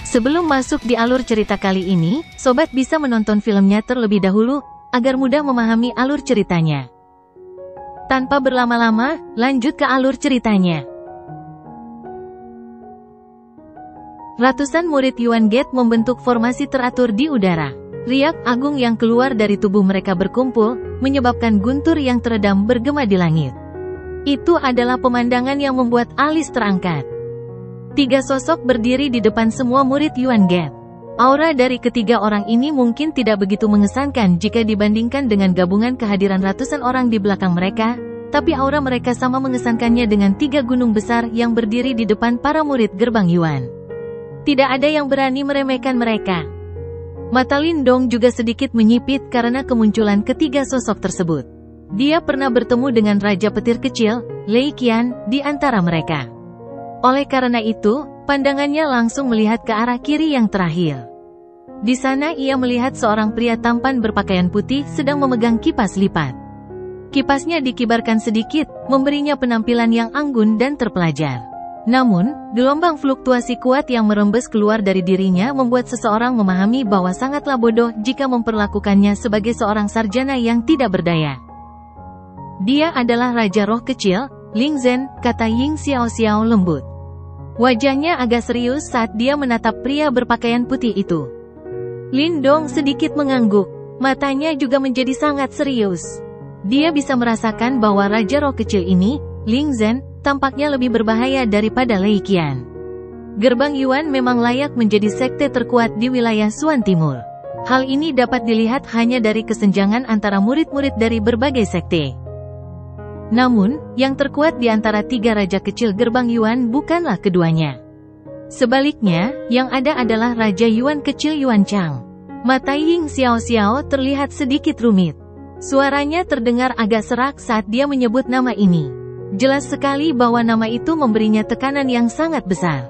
Sebelum masuk di alur cerita kali ini, sobat bisa menonton filmnya terlebih dahulu, agar mudah memahami alur ceritanya. Tanpa berlama-lama, lanjut ke alur ceritanya. Ratusan murid Yuan Gate membentuk formasi teratur di udara. Riak agung yang keluar dari tubuh mereka berkumpul, menyebabkan guntur yang teredam bergema di langit. Itu adalah pemandangan yang membuat alis terangkat. 3 sosok berdiri di depan semua murid Yuan Gate. Aura dari ketiga orang ini mungkin tidak begitu mengesankan jika dibandingkan dengan gabungan kehadiran ratusan orang di belakang mereka, tapi aura mereka sama mengesankannya dengan 3 gunung besar yang berdiri di depan para murid gerbang Yuan. Tidak ada yang berani meremehkan mereka. Mata Lindong juga sedikit menyipit karena kemunculan ketiga sosok tersebut. Dia pernah bertemu dengan Raja Petir Kecil, Lei Qian, di antara mereka. Oleh karena itu, pandangannya langsung melihat ke arah kiri yang terakhir. Di sana ia melihat seorang pria tampan berpakaian putih sedang memegang kipas lipat. Kipasnya dikibarkan sedikit, memberinya penampilan yang anggun dan terpelajar. Namun, gelombang fluktuasi kuat yang merembes keluar dari dirinya membuat seseorang memahami bahwa sangatlah bodoh jika memperlakukannya sebagai seorang sarjana yang tidak berdaya. Dia adalah Raja Roh Kecil, Ling Zhen, kata Ying Xiao Xiao lembut. Wajahnya agak serius saat dia menatap pria berpakaian putih itu. Lindong sedikit mengangguk, matanya juga menjadi sangat serius. Dia bisa merasakan bahwa Raja Roh Kecil ini, Ling Zhen, tampaknya lebih berbahaya daripada Lei Qian. Gerbang Yuan memang layak menjadi sekte terkuat di wilayah Suan Timur. Hal ini dapat dilihat hanya dari kesenjangan antara murid-murid dari berbagai sekte. Namun, yang terkuat di antara 3 raja kecil gerbang Yuan bukanlah keduanya. Sebaliknya, yang ada adalah Raja Yuan kecil Yuan Chang. Mata Ying Xiao Xiao terlihat sedikit rumit. Suaranya terdengar agak serak saat dia menyebut nama ini. Jelas sekali bahwa nama itu memberinya tekanan yang sangat besar.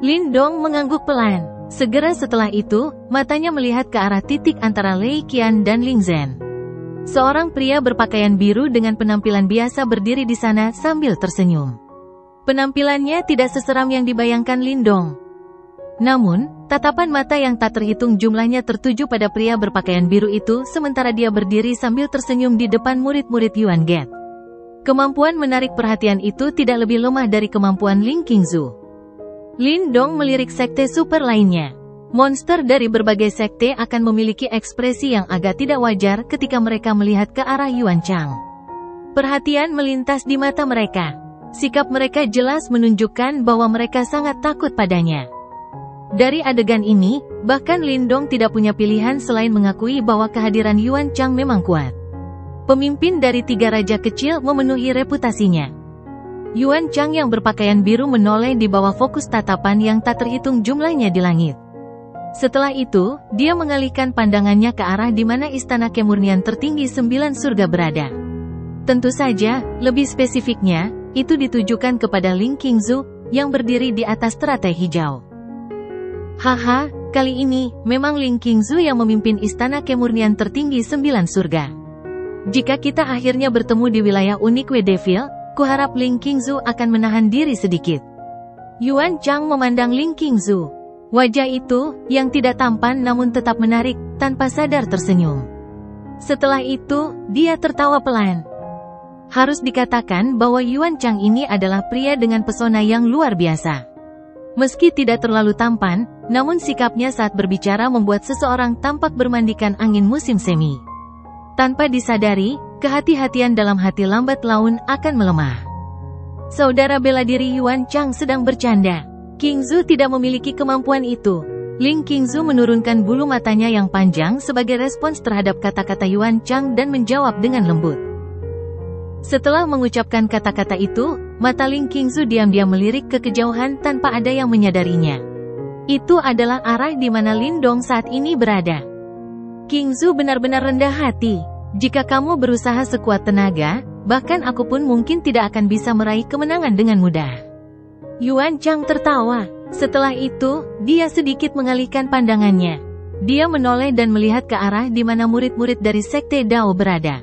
Lindong mengangguk pelan. Segera setelah itu, matanya melihat ke arah titik antara Lei Qian dan Ling Zhen. Seorang pria berpakaian biru dengan penampilan biasa berdiri di sana sambil tersenyum. Penampilannya tidak seseram yang dibayangkan Lindong. Namun, tatapan mata yang tak terhitung jumlahnya tertuju pada pria berpakaian biru itu sementara dia berdiri sambil tersenyum di depan murid-murid Yuan Gate. Kemampuan menarik perhatian itu tidak lebih lemah dari kemampuan Ling Qingzu. Lindong melirik sekte super lainnya. Monster dari berbagai sekte akan memiliki ekspresi yang agak tidak wajar ketika mereka melihat ke arah Yuan Chang. Perhatian melintas di mata mereka. Sikap mereka jelas menunjukkan bahwa mereka sangat takut padanya. Dari adegan ini, bahkan Lindong tidak punya pilihan selain mengakui bahwa kehadiran Yuan Chang memang kuat. Pemimpin dari 3 raja kecil memenuhi reputasinya. Yuan Chang yang berpakaian biru menoleh di bawah fokus tatapan yang tak terhitung jumlahnya di langit. Setelah itu, dia mengalihkan pandangannya ke arah di mana istana kemurnian tertinggi 9 surga berada. Tentu saja, lebih spesifiknya, itu ditujukan kepada Ling Qingzu, yang berdiri di atas teratai hijau. Haha, kali ini, memang Ling Qingzu yang memimpin istana kemurnian tertinggi 9 surga. Jika kita akhirnya bertemu di wilayah unik Wedevil, kuharap Ling Qingzu akan menahan diri sedikit. Yuan Chang memandang Ling Qingzu. Wajah itu, yang tidak tampan namun tetap menarik, tanpa sadar tersenyum. Setelah itu, dia tertawa pelan. Harus dikatakan bahwa Yuan Chang ini adalah pria dengan pesona yang luar biasa. Meski tidak terlalu tampan, namun sikapnya saat berbicara membuat seseorang tampak bermandikan angin musim semi. Tanpa disadari, kehati-hatian dalam hati lambat laun akan melemah. Saudara bela diri Yuan Chang sedang bercanda. Qingzu tidak memiliki kemampuan itu. Ling Qingzu menurunkan bulu matanya yang panjang sebagai respons terhadap kata-kata Yuan Chang dan menjawab dengan lembut. Setelah mengucapkan kata-kata itu, mata Ling Qingzu diam-diam melirik ke kejauhan tanpa ada yang menyadarinya. Itu adalah arah di mana Lindong saat ini berada. Qingzu benar-benar rendah hati. Jika kamu berusaha sekuat tenaga, bahkan aku pun mungkin tidak akan bisa meraih kemenangan dengan mudah. Yuan Chang tertawa. Setelah itu, dia sedikit mengalihkan pandangannya. Dia menoleh dan melihat ke arah di mana murid-murid dari sekte Dao berada.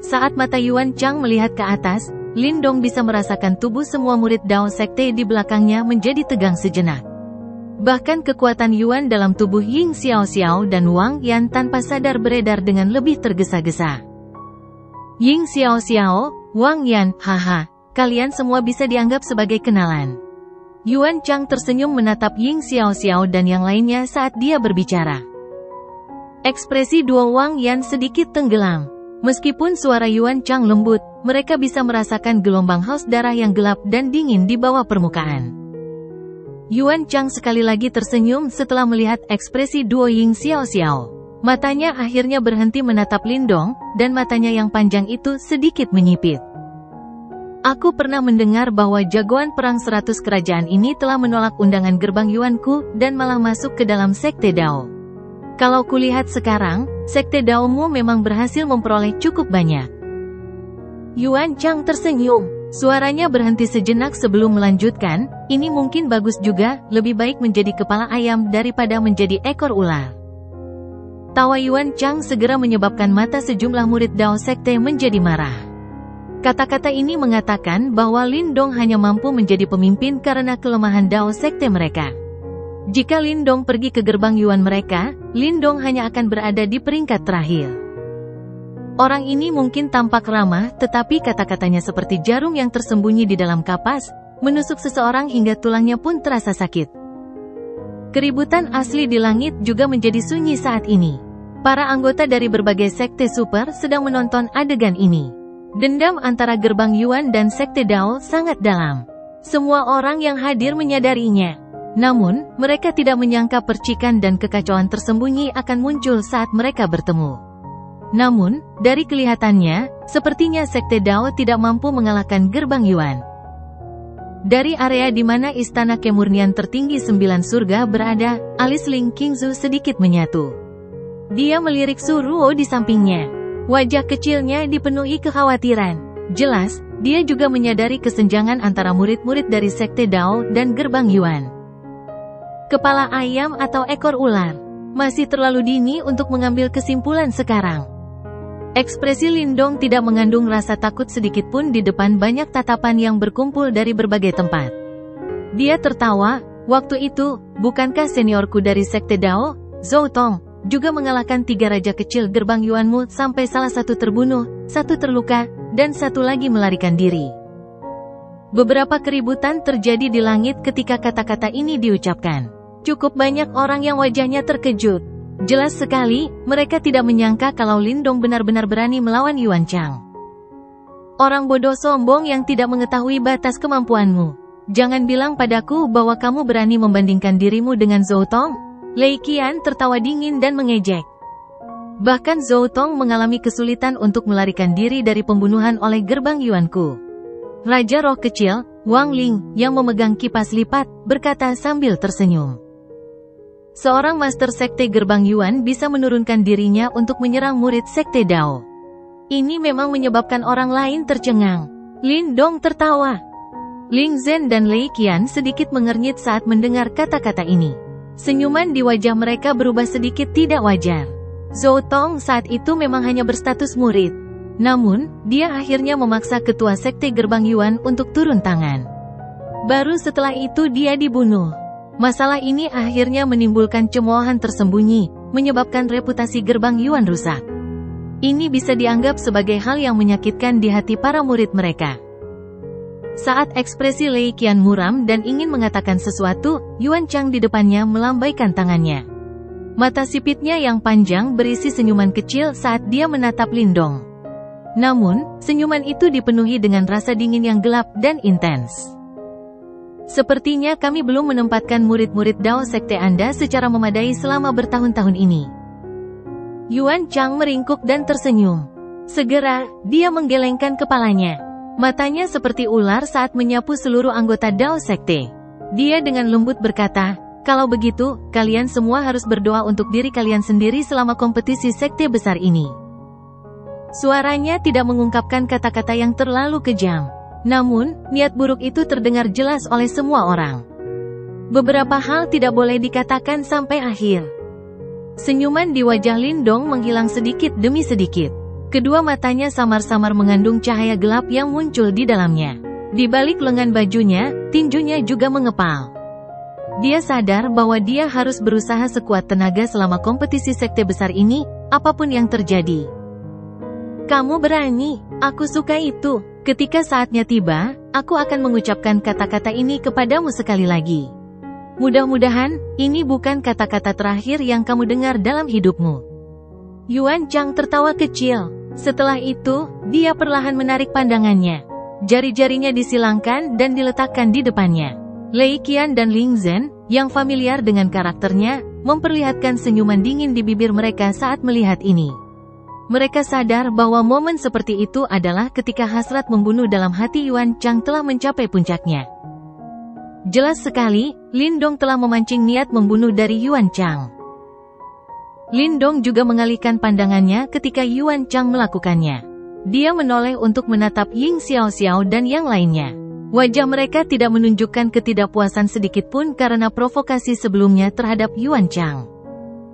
Saat mata Yuan Chang melihat ke atas, Lindong bisa merasakan tubuh semua murid Dao sekte di belakangnya menjadi tegang sejenak. Bahkan kekuatan Yuan dalam tubuh Ying Xiaoxiao dan Wang Yan tanpa sadar beredar dengan lebih tergesa-gesa. Ying Xiaoxiao, Wang Yan, haha, kalian semua bisa dianggap sebagai kenalan. Yuan Chang tersenyum menatap Ying Xiaoxiao dan yang lainnya saat dia berbicara. Ekspresi dua Wang Yan sedikit tenggelam. Meskipun suara Yuan Chang lembut, mereka bisa merasakan gelombang haus darah yang gelap dan dingin di bawah permukaan. Yuan Chang sekali lagi tersenyum setelah melihat ekspresi duo Ying Xiaoxiao. Matanya akhirnya berhenti menatap Lindong, dan matanya yang panjang itu sedikit menyipit. Aku pernah mendengar bahwa jagoan perang 100 kerajaan ini telah menolak undangan gerbang Yuanku dan malah masuk ke dalam sekte Dao. Kalau kulihat sekarang, sekte Daomu memang berhasil memperoleh cukup banyak. Yuan Chang tersenyum. Suaranya berhenti sejenak sebelum melanjutkan, ini mungkin bagus juga, lebih baik menjadi kepala ayam daripada menjadi ekor ular. Tawa Yuan Chang segera menyebabkan mata sejumlah murid Dao Sekte menjadi marah. Kata-kata ini mengatakan bahwa Lindong hanya mampu menjadi pemimpin karena kelemahan Dao Sekte mereka. Jika Lindong pergi ke gerbang Yuan mereka, Lindong hanya akan berada di peringkat terakhir. Orang ini mungkin tampak ramah, tetapi kata-katanya seperti jarum yang tersembunyi di dalam kapas, menusuk seseorang hingga tulangnya pun terasa sakit. Keributan asli di langit juga menjadi sunyi saat ini. Para anggota dari berbagai sekte super sedang menonton adegan ini. Dendam antara gerbang Yuan dan sekte Dao sangat dalam. Semua orang yang hadir menyadarinya. Namun, mereka tidak menyangka percikan dan kekacauan tersembunyi akan muncul saat mereka bertemu. Namun, dari kelihatannya, sepertinya sekte Dao tidak mampu mengalahkan gerbang Yuan. Dari area di mana istana kemurnian tertinggi 9 surga berada, alis Ling Qingzu sedikit menyatu. Dia melirik Su Ruo di sampingnya. Wajah kecilnya dipenuhi kekhawatiran. Jelas, dia juga menyadari kesenjangan antara murid-murid dari sekte Dao dan gerbang Yuan. Kepala ayam atau ekor ular? Masih terlalu dini untuk mengambil kesimpulan sekarang. Ekspresi Lindong tidak mengandung rasa takut sedikit pun di depan banyak tatapan yang berkumpul dari berbagai tempat. Dia tertawa, waktu itu, bukankah seniorku dari sekte Dao, Zhou Tong, juga mengalahkan 3 raja kecil gerbang Yuanmu sampai salah satu terbunuh, satu terluka, dan satu lagi melarikan diri. Beberapa keributan terjadi di langit ketika kata-kata ini diucapkan. Cukup banyak orang yang wajahnya terkejut. Jelas sekali, mereka tidak menyangka kalau Lindong benar-benar berani melawan Yuan Chang. Orang bodoh sombong yang tidak mengetahui batas kemampuanmu. Jangan bilang padaku bahwa kamu berani membandingkan dirimu dengan Zhou Tong. Lei Qian tertawa dingin dan mengejek. Bahkan Zhou Tong mengalami kesulitan untuk melarikan diri dari pembunuhan oleh gerbang Yuanku. Raja Roh Kecil, Wang Ling, yang memegang kipas lipat, berkata sambil tersenyum. Seorang master sekte gerbang Yuan bisa menurunkan dirinya untuk menyerang murid sekte Dao. Ini memang menyebabkan orang lain tercengang. Lindong tertawa. Ling Zhen dan Lei Qian sedikit mengernyit saat mendengar kata-kata ini. Senyuman di wajah mereka berubah sedikit tidak wajar. Zhou Tong saat itu memang hanya berstatus murid. Namun, dia akhirnya memaksa ketua sekte gerbang Yuan untuk turun tangan. Baru setelah itu dia dibunuh. Masalah ini akhirnya menimbulkan cemoohan tersembunyi, menyebabkan reputasi gerbang Yuan rusak. Ini bisa dianggap sebagai hal yang menyakitkan di hati para murid mereka. Saat ekspresi Lei Qian muram dan ingin mengatakan sesuatu, Yuan Chang di depannya melambaikan tangannya. Mata sipitnya yang panjang berisi senyuman kecil saat dia menatap Lindong. Namun, senyuman itu dipenuhi dengan rasa dingin yang gelap dan intens. Sepertinya kami belum menempatkan murid-murid Dao Sekte Anda secara memadai selama bertahun-tahun ini. Yuan Chang meringkuk dan tersenyum. Segera, dia menggelengkan kepalanya. Matanya seperti ular saat menyapu seluruh anggota Dao Sekte. Dia dengan lembut berkata, kalau begitu, kalian semua harus berdoa untuk diri kalian sendiri selama kompetisi sekte besar ini. Suaranya tidak mengungkapkan kata-kata yang terlalu kejam. Namun, niat buruk itu terdengar jelas oleh semua orang. Beberapa hal tidak boleh dikatakan sampai akhir. Senyuman di wajah Lindong menghilang sedikit demi sedikit. Kedua matanya samar-samar mengandung cahaya gelap yang muncul di dalamnya. Di balik lengan bajunya, tinjunya juga mengepal. Dia sadar bahwa dia harus berusaha sekuat tenaga selama kompetisi sekte besar ini, apapun yang terjadi. Kamu berani, aku suka itu. Ketika saatnya tiba, aku akan mengucapkan kata-kata ini kepadamu sekali lagi. Mudah-mudahan, ini bukan kata-kata terakhir yang kamu dengar dalam hidupmu. Yuan Chang tertawa kecil. Setelah itu, dia perlahan menarik pandangannya. Jari-jarinya disilangkan dan diletakkan di depannya. Lei Qian dan Ling Zhen, yang familiar dengan karakternya, memperlihatkan senyuman dingin di bibir mereka saat melihat ini. Mereka sadar bahwa momen seperti itu adalah ketika hasrat membunuh dalam hati Yuan Chang telah mencapai puncaknya. Jelas sekali, Lin Dong telah memancing niat membunuh dari Yuan Chang. Lin Dong juga mengalihkan pandangannya ketika Yuan Chang melakukannya. Dia menoleh untuk menatap Ying Xiaoxiao dan yang lainnya. Wajah mereka tidak menunjukkan ketidakpuasan sedikitpun karena provokasi sebelumnya terhadap Yuan Chang.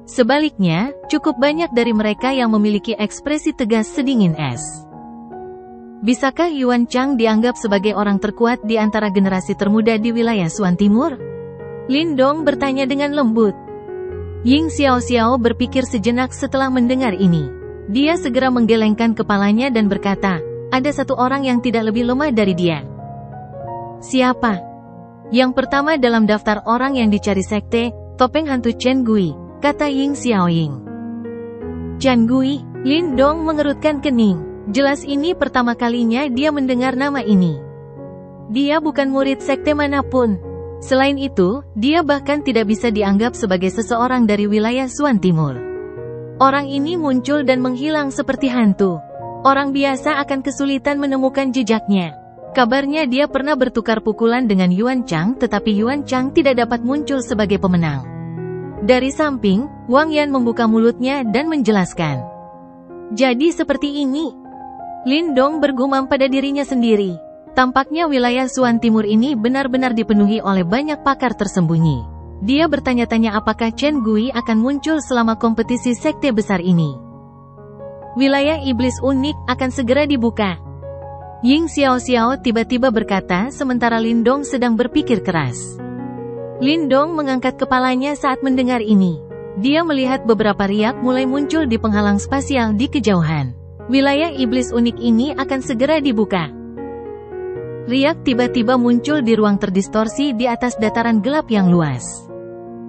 Sebaliknya, cukup banyak dari mereka yang memiliki ekspresi tegas sedingin es. Bisakah Yuan Chang dianggap sebagai orang terkuat di antara generasi termuda di wilayah Suan Timur? Lin Dong bertanya dengan lembut. Ying Xiaoxiao berpikir sejenak setelah mendengar ini. Dia segera menggelengkan kepalanya dan berkata, ada satu orang yang tidak lebih lemah dari dia. Siapa? Yang pertama dalam daftar orang yang dicari sekte, topeng hantu Chen Gui, kata Ying Xiaoying. Chen Gui, Lin Dong mengerutkan kening. Jelas ini pertama kalinya dia mendengar nama ini. Dia bukan murid sekte manapun. Selain itu, dia bahkan tidak bisa dianggap sebagai seseorang dari wilayah Suan Timur. Orang ini muncul dan menghilang seperti hantu. Orang biasa akan kesulitan menemukan jejaknya. Kabarnya dia pernah bertukar pukulan dengan Yuan Chang, tetapi Yuan Chang tidak dapat muncul sebagai pemenang. Dari samping, Wang Yan membuka mulutnya dan menjelaskan. Jadi seperti ini. Lin Dong bergumam pada dirinya sendiri. Tampaknya wilayah Suan Timur ini benar-benar dipenuhi oleh banyak pakar tersembunyi. Dia bertanya-tanya apakah Chen Gui akan muncul selama kompetisi sekte besar ini. Wilayah iblis unik akan segera dibuka. Ying Xiaoxiao tiba-tiba berkata sementara Lin Dong sedang berpikir keras. Lin Dong mengangkat kepalanya saat mendengar ini. Dia melihat beberapa riak mulai muncul di penghalang spasial di kejauhan. Wilayah iblis unik ini akan segera dibuka. Riak tiba-tiba muncul di ruang terdistorsi di atas dataran gelap yang luas.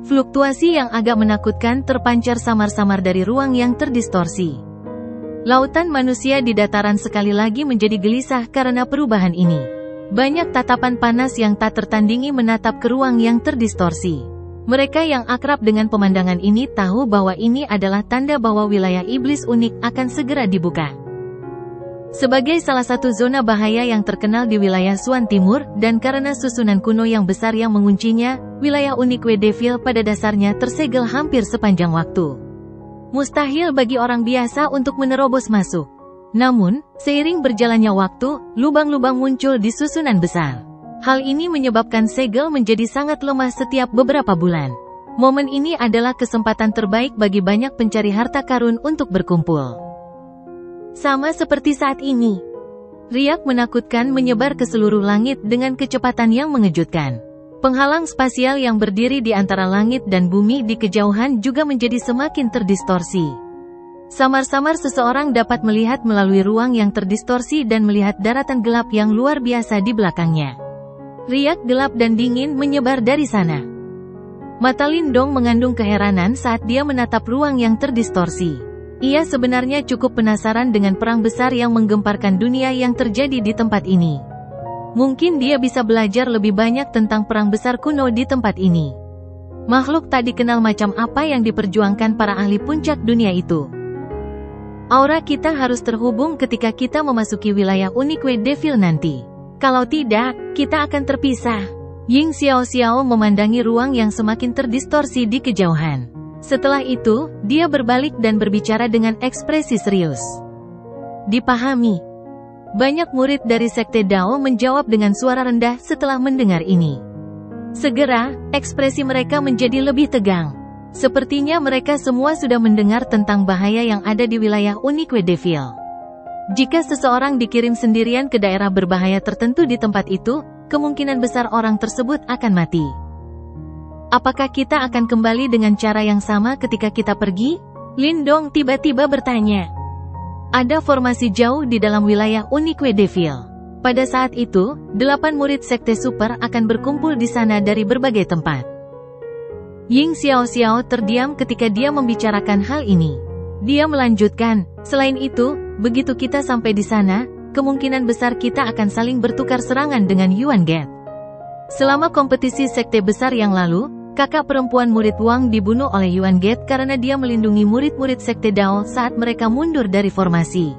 Fluktuasi yang agak menakutkan terpancar samar-samar dari ruang yang terdistorsi. Lautan manusia di dataran sekali lagi menjadi gelisah karena perubahan ini. Banyak tatapan panas yang tak tertandingi menatap ke ruang yang terdistorsi. Mereka yang akrab dengan pemandangan ini tahu bahwa ini adalah tanda bahwa wilayah iblis unik akan segera dibuka. Sebagai salah satu zona bahaya yang terkenal di wilayah Suan Timur, dan karena susunan kuno yang besar yang menguncinya, wilayah unik Wedevil pada dasarnya tersegel hampir sepanjang waktu. Mustahil bagi orang biasa untuk menerobos masuk. Namun, seiring berjalannya waktu, lubang-lubang muncul di susunan besar. Hal ini menyebabkan segel menjadi sangat lemah setiap beberapa bulan. Momen ini adalah kesempatan terbaik bagi banyak pencari harta karun untuk berkumpul. Sama seperti saat ini. Riak menakutkan menyebar ke seluruh langit dengan kecepatan yang mengejutkan. Penghalang spasial yang berdiri di antara langit dan bumi di kejauhan juga menjadi semakin terdistorsi. Samar-samar seseorang dapat melihat melalui ruang yang terdistorsi dan melihat daratan gelap yang luar biasa di belakangnya. Riak gelap dan dingin menyebar dari sana. Mata Lin Dong mengandung keheranan saat dia menatap ruang yang terdistorsi. Ia sebenarnya cukup penasaran dengan perang besar yang menggemparkan dunia yang terjadi di tempat ini. Mungkin dia bisa belajar lebih banyak tentang perang besar kuno di tempat ini. Makhluk tak dikenal macam apa yang diperjuangkan para ahli puncak dunia itu. Aura kita harus terhubung ketika kita memasuki wilayah unik Wedevil nanti. Kalau tidak, kita akan terpisah. Ying Xiaoxiao memandangi ruang yang semakin terdistorsi di kejauhan. Setelah itu, dia berbalik dan berbicara dengan ekspresi serius. Dipahami. Banyak murid dari Sekte Dao menjawab dengan suara rendah setelah mendengar ini. Segera, ekspresi mereka menjadi lebih tegang. Sepertinya mereka semua sudah mendengar tentang bahaya yang ada di wilayah unik Wedevil. Jika seseorang dikirim sendirian ke daerah berbahaya tertentu di tempat itu, kemungkinan besar orang tersebut akan mati. Apakah kita akan kembali dengan cara yang sama ketika kita pergi? Lindong tiba-tiba bertanya. Ada formasi jauh di dalam wilayah Unique Devil. Pada saat itu, 8 murid Sekte Super akan berkumpul di sana dari berbagai tempat. Ying Xiao terdiam ketika dia membicarakan hal ini. Dia melanjutkan, selain itu, begitu kita sampai di sana, kemungkinan besar kita akan saling bertukar serangan dengan Yuan Gate. Selama kompetisi sekte besar yang lalu, kakak perempuan murid Wang dibunuh oleh Yuan Gate karena dia melindungi murid-murid sekte Dao saat mereka mundur dari formasi.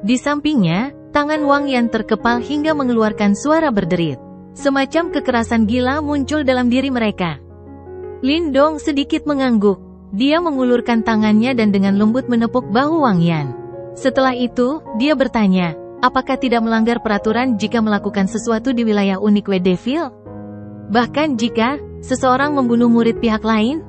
Di sampingnya, tangan Wang Yan terkepal hingga mengeluarkan suara berderit. Semacam kekerasan gila muncul dalam diri mereka. Lindong sedikit mengangguk. Dia mengulurkan tangannya dan dengan lembut menepuk bahu Wang Yan. Setelah itu, dia bertanya, apakah tidak melanggar peraturan jika melakukan sesuatu di wilayah Unique Devil? Bahkan jika seseorang membunuh murid pihak lain?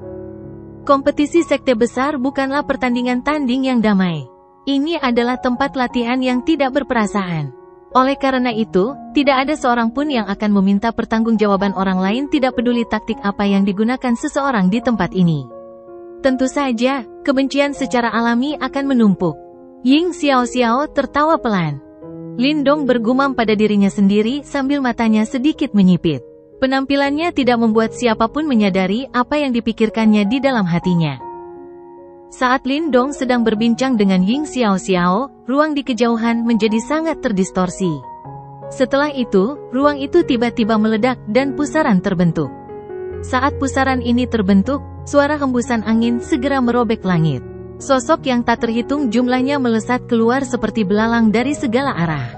Kompetisi sekte besar bukanlah pertandingan tanding yang damai. Ini adalah tempat latihan yang tidak berperasaan. Oleh karena itu, tidak ada seorang pun yang akan meminta pertanggungjawaban orang lain, tidak peduli taktik apa yang digunakan seseorang di tempat ini. Tentu saja, kebencian secara alami akan menumpuk. Ying Xiao tertawa pelan. Lindong bergumam pada dirinya sendiri sambil matanya sedikit menyipit. Penampilannya tidak membuat siapapun menyadari apa yang dipikirkannya di dalam hatinya. Saat Lindong sedang berbincang dengan Ying Xiao, ruang di kejauhan menjadi sangat terdistorsi. Setelah itu, ruang itu tiba-tiba meledak dan pusaran terbentuk. Saat pusaran ini terbentuk, suara hembusan angin segera merobek langit. Sosok yang tak terhitung jumlahnya melesat keluar seperti belalang dari segala arah.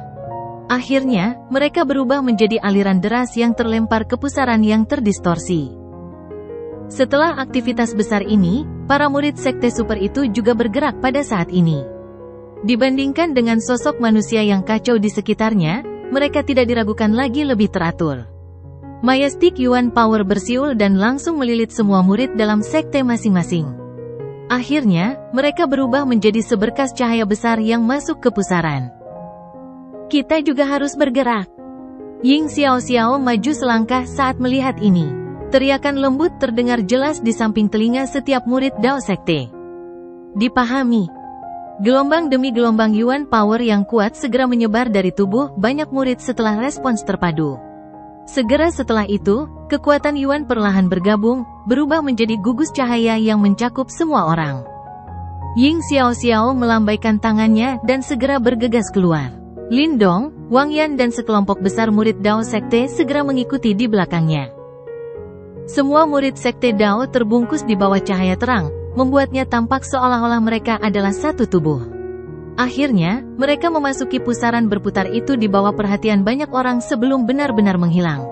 Akhirnya, mereka berubah menjadi aliran deras yang terlempar ke pusaran yang terdistorsi. Setelah aktivitas besar ini, para murid Sekte Super itu juga bergerak pada saat ini. Dibandingkan dengan sosok manusia yang kacau di sekitarnya, mereka tidak diragukan lagi lebih teratur. Majestic Yuan Power bersiul dan langsung melilit semua murid dalam sekte masing-masing. Akhirnya, mereka berubah menjadi seberkas cahaya besar yang masuk ke pusaran. Kita juga harus bergerak. Ying Xiao maju selangkah saat melihat ini. Teriakan lembut terdengar jelas di samping telinga setiap murid Dao Sekte. Dipahami. Gelombang demi gelombang Yuan Power yang kuat segera menyebar dari tubuh banyak murid setelah respons terpadu. Segera setelah itu, kekuatan Yuan perlahan bergabung, berubah menjadi gugus cahaya yang mencakup semua orang. Ying Xiao melambaikan tangannya dan segera bergegas keluar. Lindong, Wang Yan dan sekelompok besar murid Dao Sekte segera mengikuti di belakangnya. Semua murid Sekte Dao terbungkus di bawah cahaya terang, membuatnya tampak seolah-olah mereka adalah satu tubuh. Akhirnya, mereka memasuki pusaran berputar itu di bawah perhatian banyak orang sebelum benar-benar menghilang.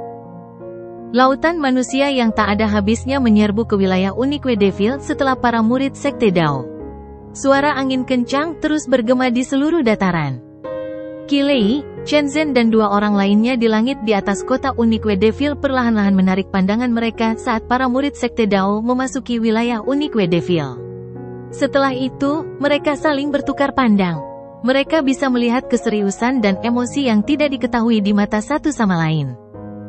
Lautan manusia yang tak ada habisnya menyerbu ke wilayah Unique Devil setelah para murid Sekte Dao. Suara angin kencang terus bergema di seluruh dataran. Qilei, Shenzhen dan 2 orang lainnya di langit di atas kota Unique Devil perlahan-lahan menarik pandangan mereka saat para murid Sekte Dao memasuki wilayah Unique Devil. Setelah itu, mereka saling bertukar pandang. Mereka bisa melihat keseriusan dan emosi yang tidak diketahui di mata satu sama lain.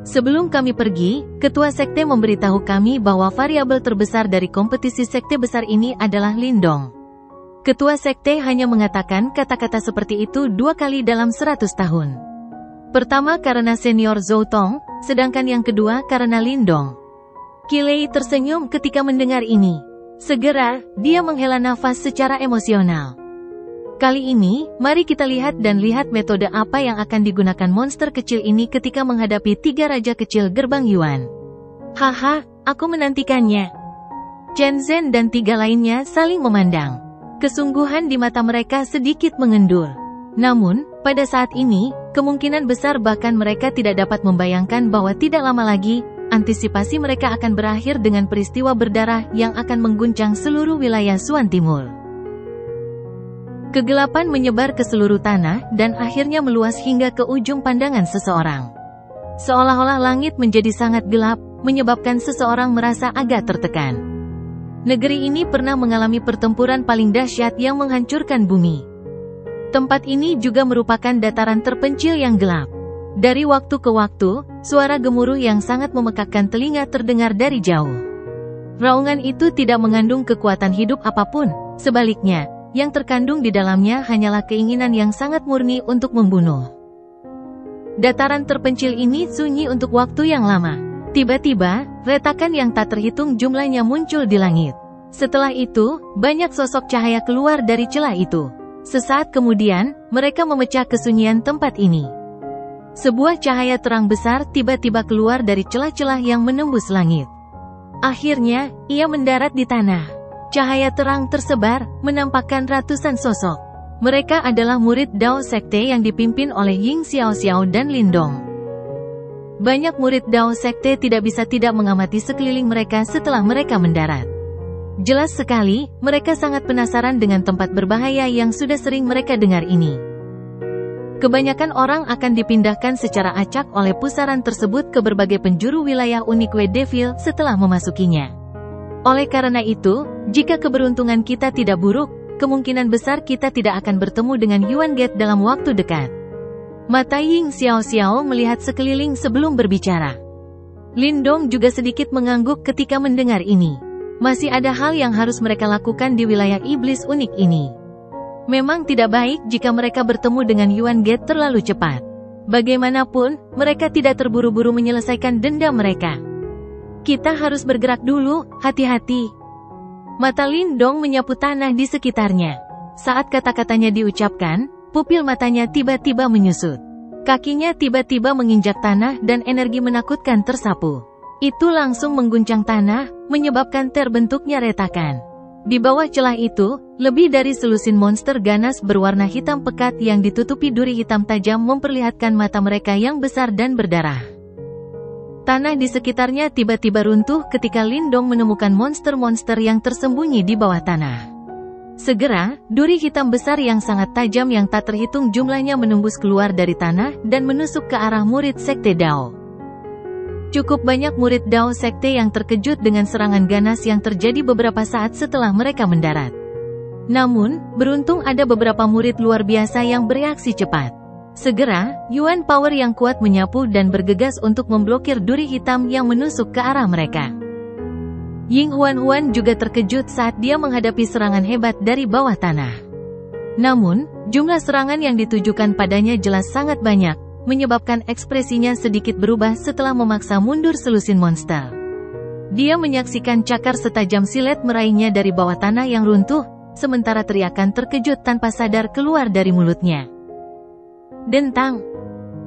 Sebelum kami pergi, Ketua Sekte memberitahu kami bahwa variabel terbesar dari kompetisi sekte besar ini adalah Lindong. Ketua Sekte hanya mengatakan kata-kata seperti itu 2 kali dalam 100 tahun. Pertama karena senior Zhou Tong, sedangkan yang kedua karena Lindong. Qilei tersenyum ketika mendengar ini. Segera, dia menghela nafas secara emosional. Kali ini, mari kita lihat metode apa yang akan digunakan monster kecil ini ketika menghadapi 3 raja kecil gerbang Yuan. Haha, aku menantikannya. Shenzhen dan 3 lainnya saling memandang. Kesungguhan di mata mereka sedikit mengendur. Namun, pada saat ini, kemungkinan besar bahkan mereka tidak dapat membayangkan bahwa tidak lama lagi, antisipasi mereka akan berakhir dengan peristiwa berdarah yang akan mengguncang seluruh wilayah Suan Timur. Kegelapan menyebar ke seluruh tanah dan akhirnya meluas hingga ke ujung pandangan seseorang. Seolah-olah langit menjadi sangat gelap, menyebabkan seseorang merasa agak tertekan. Negeri ini pernah mengalami pertempuran paling dahsyat yang menghancurkan bumi. Tempat ini juga merupakan dataran terpencil yang gelap. Dari waktu ke waktu, suara gemuruh yang sangat memekakkan telinga terdengar dari jauh. Raungan itu tidak mengandung kekuatan hidup apapun, sebaliknya, yang terkandung di dalamnya hanyalah keinginan yang sangat murni untuk membunuh. Dataran terpencil ini sunyi untuk waktu yang lama. Tiba-tiba, retakan yang tak terhitung jumlahnya muncul di langit. Setelah itu, banyak sosok cahaya keluar dari celah itu. Sesaat kemudian, mereka memecah kesunyian tempat ini. Sebuah cahaya terang besar tiba-tiba keluar dari celah-celah yang menembus langit. Akhirnya, ia mendarat di tanah. Cahaya terang tersebar, menampakkan ratusan sosok. Mereka adalah murid Dao Sekte yang dipimpin oleh Ying Xiaoxiao dan Lindong. Banyak murid Dao Sekte tidak bisa tidak mengamati sekeliling mereka setelah mereka mendarat. Jelas sekali, mereka sangat penasaran dengan tempat berbahaya yang sudah sering mereka dengar ini. Kebanyakan orang akan dipindahkan secara acak oleh pusaran tersebut ke berbagai penjuru wilayah Unique Devil setelah memasukinya. Oleh karena itu, jika keberuntungan kita tidak buruk, kemungkinan besar kita tidak akan bertemu dengan Yuan Gate dalam waktu dekat. Mata Ying Xiaoxiao melihat sekeliling sebelum berbicara. Lindong juga sedikit mengangguk ketika mendengar ini. Masih ada hal yang harus mereka lakukan di wilayah iblis unik ini. Memang tidak baik jika mereka bertemu dengan Yuan Gate terlalu cepat. Bagaimanapun, mereka tidak terburu-buru menyelesaikan dendam mereka. Kita harus bergerak dulu, hati-hati. Mata Lindong menyapu tanah di sekitarnya. Saat kata-katanya diucapkan, pupil matanya tiba-tiba menyusut. Kakinya tiba-tiba menginjak tanah dan energi menakutkan tersapu. Itu langsung mengguncang tanah, menyebabkan terbentuknya retakan. Di bawah celah itu, lebih dari selusin monster ganas berwarna hitam pekat yang ditutupi duri hitam tajam memperlihatkan mata mereka yang besar dan berdarah. Tanah di sekitarnya tiba-tiba runtuh ketika Lindong menemukan monster-monster yang tersembunyi di bawah tanah. Segera, duri hitam besar yang sangat tajam yang tak terhitung jumlahnya menembus keluar dari tanah dan menusuk ke arah murid Sekte Dao. Cukup banyak murid Dao Sekte yang terkejut dengan serangan ganas yang terjadi beberapa saat setelah mereka mendarat. Namun, beruntung ada beberapa murid luar biasa yang bereaksi cepat. Segera, Yuan Power yang kuat menyapu dan bergegas untuk memblokir duri hitam yang menusuk ke arah mereka. Ying Huan juga terkejut saat dia menghadapi serangan hebat dari bawah tanah. Namun, jumlah serangan yang ditujukan padanya jelas sangat banyak, menyebabkan ekspresinya sedikit berubah setelah memaksa mundur selusin monster. Dia menyaksikan cakar setajam silet meraihnya dari bawah tanah yang runtuh, sementara teriakan terkejut tanpa sadar keluar dari mulutnya. Dentang!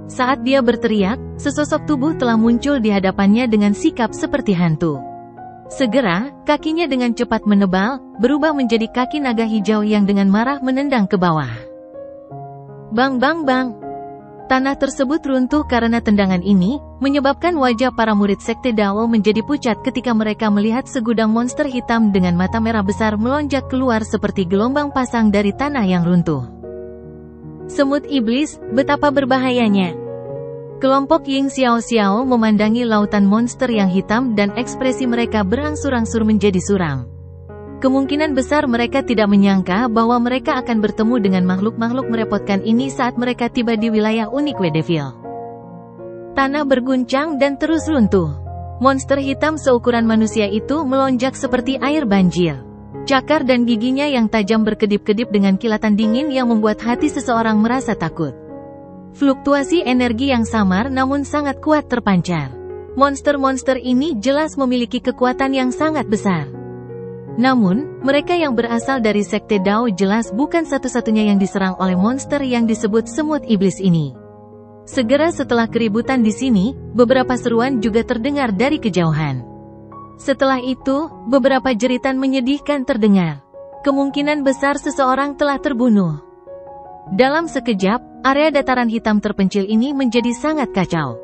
Saat dia berteriak, sesosok tubuh telah muncul di hadapannya dengan sikap seperti hantu. Segera, kakinya dengan cepat menebal, berubah menjadi kaki naga hijau yang dengan marah menendang ke bawah. Bang bang bang! Tanah tersebut runtuh karena tendangan ini, menyebabkan wajah para murid Sekte Dao menjadi pucat ketika mereka melihat segudang monster hitam dengan mata merah besar melonjak keluar seperti gelombang pasang dari tanah yang runtuh. Semut iblis, betapa berbahayanya! Kelompok Ying Xiaoxiao memandangi lautan monster yang hitam dan ekspresi mereka berangsur-angsur menjadi suram. Kemungkinan besar mereka tidak menyangka bahwa mereka akan bertemu dengan makhluk-makhluk merepotkan ini saat mereka tiba di wilayah Unique Devil. Tanah berguncang dan terus runtuh. Monster hitam seukuran manusia itu melonjak seperti air banjir. Cakar dan giginya yang tajam berkedip-kedip dengan kilatan dingin yang membuat hati seseorang merasa takut. Fluktuasi energi yang samar namun sangat kuat terpancar. Monster-monster ini jelas memiliki kekuatan yang sangat besar. Namun, mereka yang berasal dari Sekte Dao jelas bukan satu-satunya yang diserang oleh monster yang disebut semut iblis ini. Segera setelah keributan di sini, beberapa seruan juga terdengar dari kejauhan. Setelah itu, beberapa jeritan menyedihkan terdengar. Kemungkinan besar seseorang telah terbunuh. Dalam sekejap, area dataran hitam terpencil ini menjadi sangat kacau.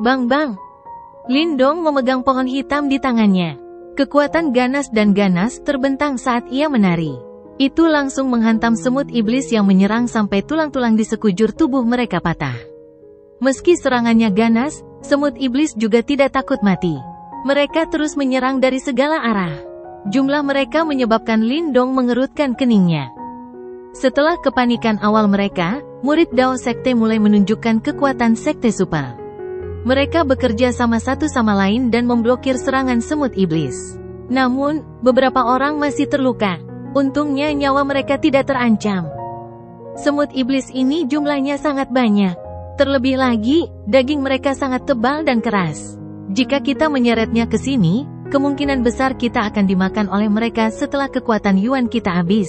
Bang bang! Lindong memegang pohon hitam di tangannya. Kekuatan ganas dan ganas terbentang saat ia menari. Itu langsung menghantam semut iblis yang menyerang sampai tulang-tulang di sekujur tubuh mereka patah. Meski serangannya ganas, semut iblis juga tidak takut mati. Mereka terus menyerang dari segala arah. Jumlah mereka menyebabkan Lindong mengerutkan keningnya. Setelah kepanikan awal mereka, murid Dao Sekte mulai menunjukkan kekuatan Sekte Super. Mereka bekerja sama satu sama lain dan memblokir serangan semut iblis. Namun, beberapa orang masih terluka. Untungnya nyawa mereka tidak terancam. Semut iblis ini jumlahnya sangat banyak. Terlebih lagi, daging mereka sangat tebal dan keras. Jika kita menyeretnya ke sini, kemungkinan besar kita akan dimakan oleh mereka setelah kekuatan Yuan kita habis.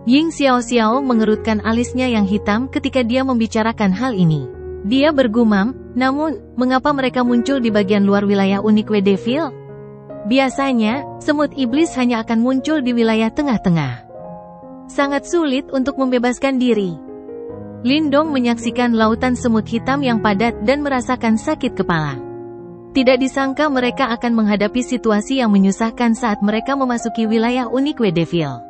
Ying Xiaoxiao mengerutkan alisnya yang hitam ketika dia membicarakan hal ini. Dia bergumam, namun, mengapa mereka muncul di bagian luar wilayah Unique Devil? Biasanya, semut iblis hanya akan muncul di wilayah tengah-tengah. Sangat sulit untuk membebaskan diri. Lindong menyaksikan lautan semut hitam yang padat dan merasakan sakit kepala. Tidak disangka mereka akan menghadapi situasi yang menyusahkan saat mereka memasuki wilayah Unique Devil.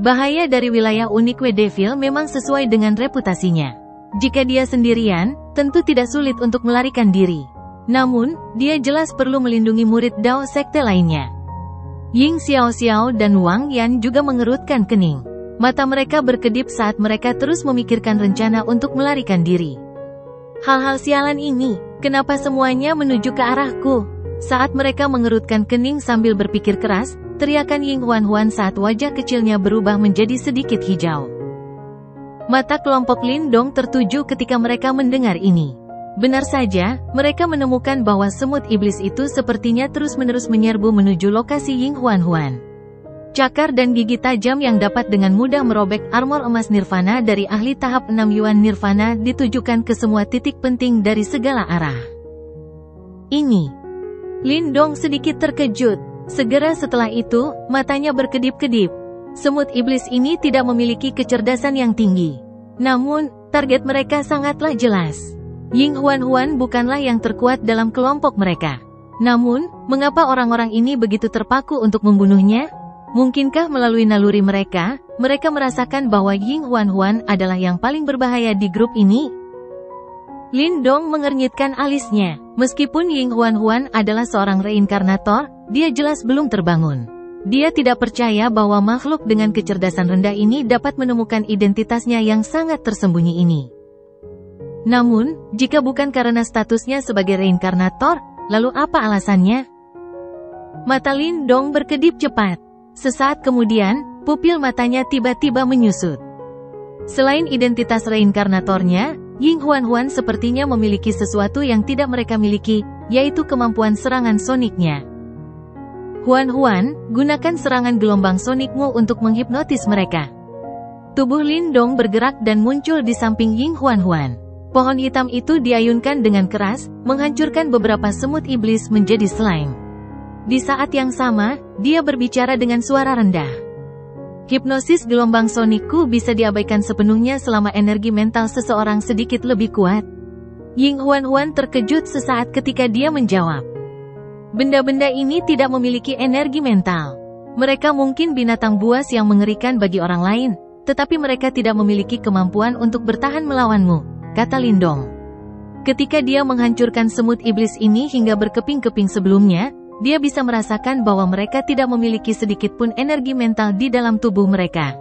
Bahaya dari wilayah Unique Devil memang sesuai dengan reputasinya. Jika dia sendirian, tentu tidak sulit untuk melarikan diri. Namun, dia jelas perlu melindungi murid Dao sekte lainnya. Ying Xiaoxiao dan Wang Yan juga mengerutkan kening. Mata mereka berkedip saat mereka terus memikirkan rencana untuk melarikan diri. Hal-hal sialan ini, kenapa semuanya menuju ke arahku? Saat mereka mengerutkan kening sambil berpikir keras, teriakan Ying Huan saat wajah kecilnya berubah menjadi sedikit hijau. Mata kelompok Lindong tertuju ketika mereka mendengar ini. Benar saja, mereka menemukan bahwa semut iblis itu sepertinya terus-menerus menyerbu menuju lokasi Ying Huan. Cakar dan gigi tajam yang dapat dengan mudah merobek armor emas Nirvana dari ahli tahap 6 Yuan Nirvana ditujukan ke semua titik penting dari segala arah. Ini. Lindong sedikit terkejut. Segera setelah itu, matanya berkedip-kedip. Semut iblis ini tidak memiliki kecerdasan yang tinggi. Namun, target mereka sangatlah jelas. Ying Huan bukanlah yang terkuat dalam kelompok mereka. Namun, mengapa orang-orang ini begitu terpaku untuk membunuhnya? Mungkinkah melalui naluri mereka merasakan bahwa Ying Huan adalah yang paling berbahaya di grup ini? Lindong mengernyitkan alisnya. Meskipun Ying Huan adalah seorang reinkarnator, dia jelas belum terbangun. Dia tidak percaya bahwa makhluk dengan kecerdasan rendah ini dapat menemukan identitasnya yang sangat tersembunyi ini. Namun, jika bukan karena statusnya sebagai reinkarnator, lalu apa alasannya? Mata Lindong berkedip cepat. Sesaat kemudian, pupil matanya tiba-tiba menyusut. Selain identitas reinkarnatornya, Ying Huan sepertinya memiliki sesuatu yang tidak mereka miliki, yaitu kemampuan serangan soniknya. Huan, gunakan serangan gelombang sonikmu untuk menghipnotis mereka. Tubuh Lindong bergerak dan muncul di samping Ying Huan. Pohon hitam itu diayunkan dengan keras, menghancurkan beberapa semut iblis menjadi slime. Di saat yang sama, dia berbicara dengan suara rendah. Hipnosis gelombang sonikku bisa diabaikan sepenuhnya selama energi mental seseorang sedikit lebih kuat. Ying Huan terkejut sesaat ketika dia menjawab. Benda-benda ini tidak memiliki energi mental. Mereka mungkin binatang buas yang mengerikan bagi orang lain, tetapi mereka tidak memiliki kemampuan untuk bertahan melawanmu, kata Lindong. Ketika dia menghancurkan semut iblis ini hingga berkeping-keping sebelumnya, dia bisa merasakan bahwa mereka tidak memiliki sedikit pun energi mental di dalam tubuh mereka.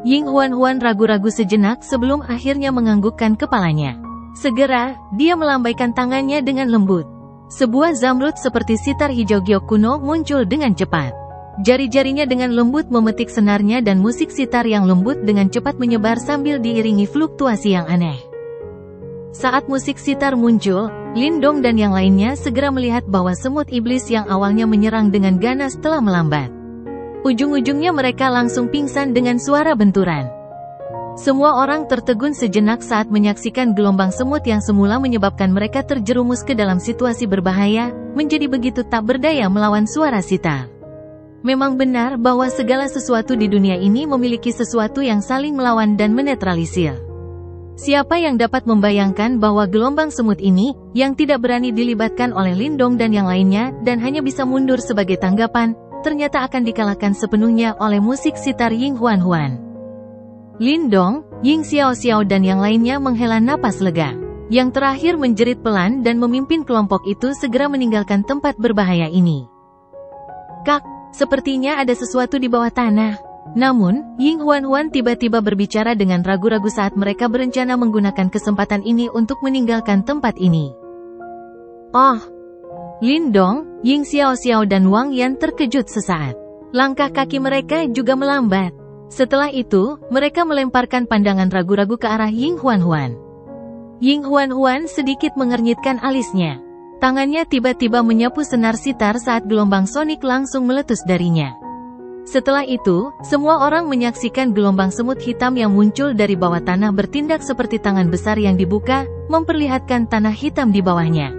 Ying Huan ragu-ragu sejenak sebelum akhirnya menganggukkan kepalanya. Segera, dia melambaikan tangannya dengan lembut. Sebuah zamrud seperti sitar hijau giok kuno muncul dengan cepat. Jari-jarinya dengan lembut memetik senarnya dan musik sitar yang lembut dengan cepat menyebar sambil diiringi fluktuasi yang aneh. Saat musik sitar muncul, Lindong dan yang lainnya segera melihat bahwa semut iblis yang awalnya menyerang dengan ganas telah melambat. Ujung-ujungnya mereka langsung pingsan dengan suara benturan. Semua orang tertegun sejenak saat menyaksikan gelombang semut yang semula menyebabkan mereka terjerumus ke dalam situasi berbahaya, menjadi begitu tak berdaya melawan suara sitar. Memang benar bahwa segala sesuatu di dunia ini memiliki sesuatu yang saling melawan dan menetralisir. Siapa yang dapat membayangkan bahwa gelombang semut ini, yang tidak berani dilibatkan oleh Lindong dan yang lainnya, dan hanya bisa mundur sebagai tanggapan, ternyata akan dikalahkan sepenuhnya oleh musik sitar Ying Huan. Lindong, Ying Xiaoxiao dan yang lainnya menghela napas lega. Yang terakhir menjerit pelan dan memimpin kelompok itu segera meninggalkan tempat berbahaya ini. Kak, sepertinya ada sesuatu di bawah tanah. Namun, Ying Huan tiba-tiba berbicara dengan ragu-ragu saat mereka berencana menggunakan kesempatan ini untuk meninggalkan tempat ini. Oh! Lin Dong, Ying Xiaoxiao dan Wang Yan terkejut sesaat. Langkah kaki mereka juga melambat. Setelah itu, mereka melemparkan pandangan ragu-ragu ke arah Ying Huan. Ying Huan sedikit mengernyitkan alisnya. Tangannya tiba-tiba menyapu senar sitar saat gelombang sonik langsung meletus darinya. Setelah itu, semua orang menyaksikan gelombang semut hitam yang muncul dari bawah tanah bertindak seperti tangan besar yang dibuka, memperlihatkan tanah hitam di bawahnya.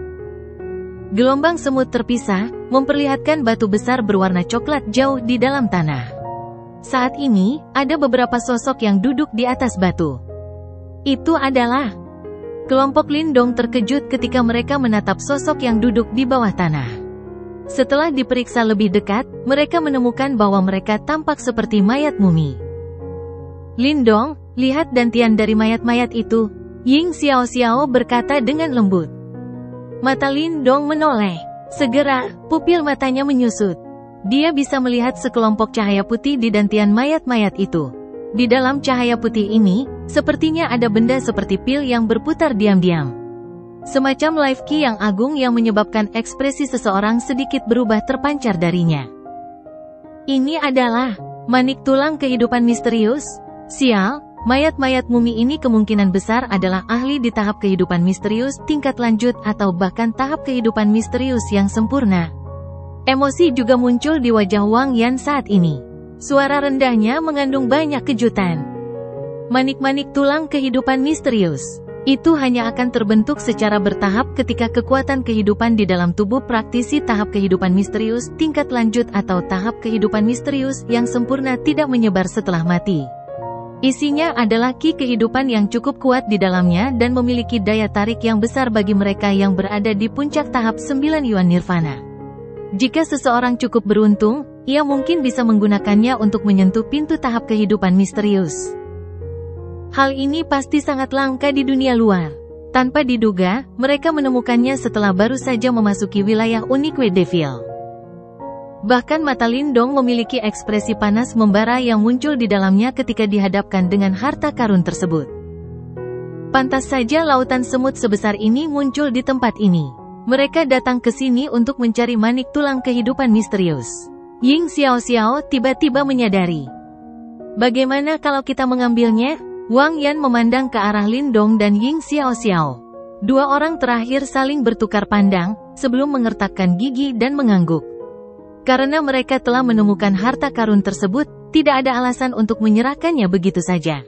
Gelombang semut terpisah, memperlihatkan batu besar berwarna coklat jauh di dalam tanah. Saat ini, ada beberapa sosok yang duduk di atas batu. Itu adalah kelompok Lin Dong terkejut ketika mereka menatap sosok yang duduk di bawah tanah. Setelah diperiksa lebih dekat, mereka menemukan bahwa mereka tampak seperti mayat mumi. Lin Dong, lihat dantian dari mayat-mayat itu, Ying Xiaoxiao berkata dengan lembut. Mata Lin Dong menoleh. Segera, pupil matanya menyusut. Dia bisa melihat sekelompok cahaya putih di dantian mayat-mayat itu. Di dalam cahaya putih ini, sepertinya ada benda seperti pil yang berputar diam-diam. Semacam live key yang agung yang menyebabkan ekspresi seseorang sedikit berubah terpancar darinya. Ini adalah manik tulang kehidupan misterius. Sial, mayat-mayat mumi ini kemungkinan besar adalah ahli di tahap kehidupan misterius tingkat lanjut atau bahkan tahap kehidupan misterius yang sempurna. Emosi juga muncul di wajah Wang Yan saat ini. Suara rendahnya mengandung banyak kejutan. Manik-manik tulang kehidupan misterius. Itu hanya akan terbentuk secara bertahap ketika kekuatan kehidupan di dalam tubuh praktisi tahap kehidupan misterius tingkat lanjut atau tahap kehidupan misterius yang sempurna tidak menyebar setelah mati. Isinya adalah ki kehidupan yang cukup kuat di dalamnya dan memiliki daya tarik yang besar bagi mereka yang berada di puncak tahap 9 Yuan Nirvana. Jika seseorang cukup beruntung, ia mungkin bisa menggunakannya untuk menyentuh pintu tahap kehidupan misterius. Hal ini pasti sangat langka di dunia luar. Tanpa diduga, mereka menemukannya setelah baru saja memasuki wilayah Unique Devil. Bahkan mata Lin Dong memiliki ekspresi panas membara yang muncul di dalamnya ketika dihadapkan dengan harta karun tersebut. Pantas saja lautan semut sebesar ini muncul di tempat ini. Mereka datang ke sini untuk mencari manik tulang kehidupan misterius. Ying Xiaoxiao tiba-tiba menyadari. Bagaimana kalau kita mengambilnya? Wang Yan memandang ke arah Lin Dong dan Ying Xiaoxiao. Dua orang terakhir saling bertukar pandang, sebelum mengertakkan gigi dan mengangguk. Karena mereka telah menemukan harta karun tersebut, tidak ada alasan untuk menyerahkannya begitu saja.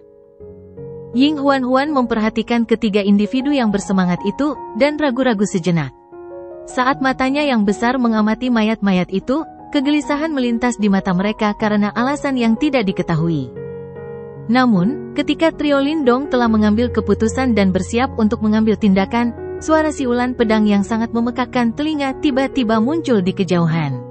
Ying Huan memperhatikan ketiga individu yang bersemangat itu, dan ragu-ragu sejenak. Saat matanya yang besar mengamati mayat-mayat itu, kegelisahan melintas di mata mereka karena alasan yang tidak diketahui. Namun, ketika trio Lin Dong telah mengambil keputusan dan bersiap untuk mengambil tindakan, suara siulan pedang yang sangat memekakkan telinga tiba-tiba muncul di kejauhan.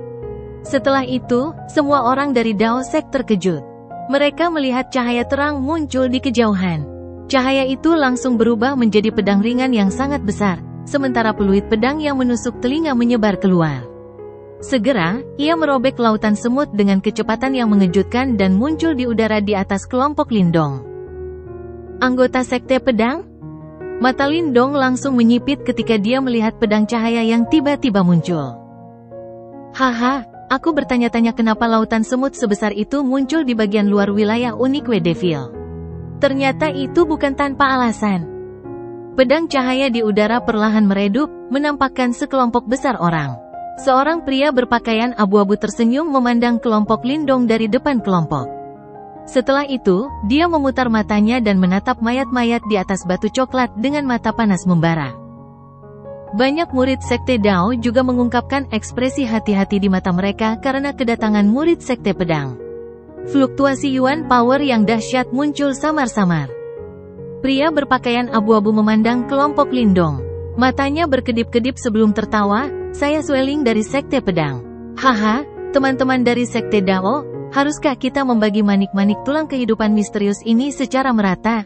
Setelah itu, semua orang dari Dao Sek terkejut. Mereka melihat cahaya terang muncul di kejauhan. Cahaya itu langsung berubah menjadi pedang ringan yang sangat besar, sementara peluit pedang yang menusuk telinga menyebar keluar. Segera, ia merobek lautan semut dengan kecepatan yang mengejutkan dan muncul di udara di atas kelompok Lin Dong. Anggota Sekte Pedang? Mata Lin Dong langsung menyipit ketika dia melihat pedang cahaya yang tiba-tiba muncul. Haha, aku bertanya-tanya kenapa lautan semut sebesar itu muncul di bagian luar wilayah Unique Devil. Ternyata itu bukan tanpa alasan. Pedang cahaya di udara perlahan meredup, menampakkan sekelompok besar orang. Seorang pria berpakaian abu-abu tersenyum memandang kelompok Lin Dong dari depan kelompok. Setelah itu, dia memutar matanya dan menatap mayat-mayat di atas batu coklat dengan mata panas membara. Banyak murid Sekte Dao juga mengungkapkan ekspresi hati-hati di mata mereka karena kedatangan murid Sekte Pedang. Fluktuasi Yuan Power yang dahsyat muncul samar-samar. Pria berpakaian abu-abu memandang kelompok Lin Dong. Matanya berkedip-kedip sebelum tertawa. Saya Sueling dari Sekte Pedang. Haha, teman-teman dari Sekte Dao, haruskah kita membagi manik-manik tulang kehidupan misterius ini secara merata?